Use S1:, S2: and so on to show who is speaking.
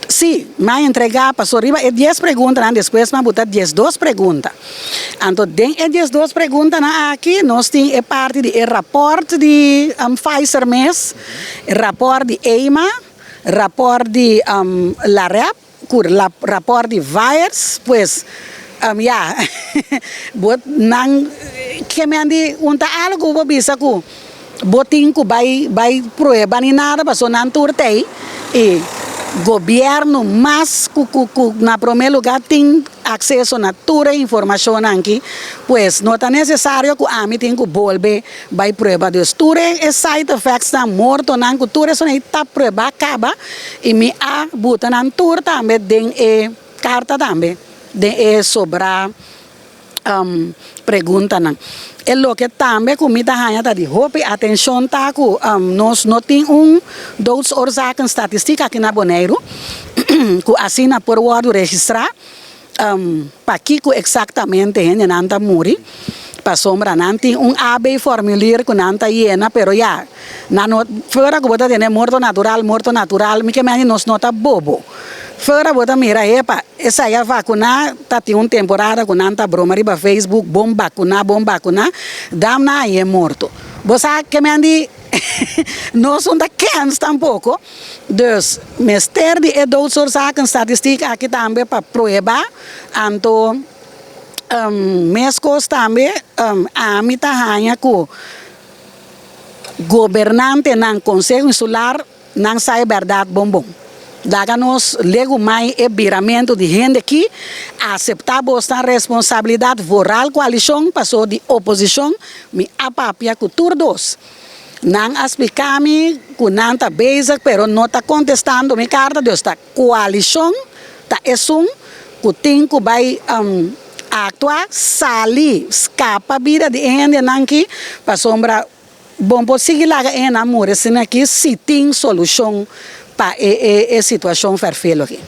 S1: Sí, me entregar para arriba 10 preguntas, después me botar 12 preguntas. Então, dentro de 12 perguntas aqui, nós temos parte do rapòrt de Faizer mês, rapòrt de ainda, rapòrt de la rap, rapòrt de Faizer, pues, ya, bot nang que me andi unta algo vou bisa ku, botin ku vai prueba ni nada, passou nan turtei e governo mas na primeiro lugar tem acesso a toda a informação aqui, pues não é necessário que a mim tenha que volver vai prova dos todos os side effects da morto não que tudo isso está prova acaba e me a botar na tour também tem karta também de sobrar pergunta não é lo que também comida hanya tadi hope atenção tá com nós não tem dois oorzaken estatística aqui na Bonaire que assina por word registrar para que exatamente gente nanta muri para sombra nanti AB formulário que nanta llena pero ya não fora que bota tem morto natural me que me nós nota bobo fora bota mira epa essa é a vacuna tá tem temporada com nanta broma riba Facebook bom bakuna dam na é morto você que me andi não são da cans tampouco dus mister de dois oorzaken estatística aqui também para provar então mescos também a mim tá hanya com governante não Conselho Insular não sai verdade bom daga nos lego mais é viramento de gente que aceitar a responsabilidade voral coalição passou de oposição me apapia com todos não explicar-me que não está basic pero não está contestando minha carta de esta coalição tá que tem que vai actuar sair escapa vida de gente não que para sombra bom por seguir lá em amor assim aqui se tem solução para a situação perfeita aqui.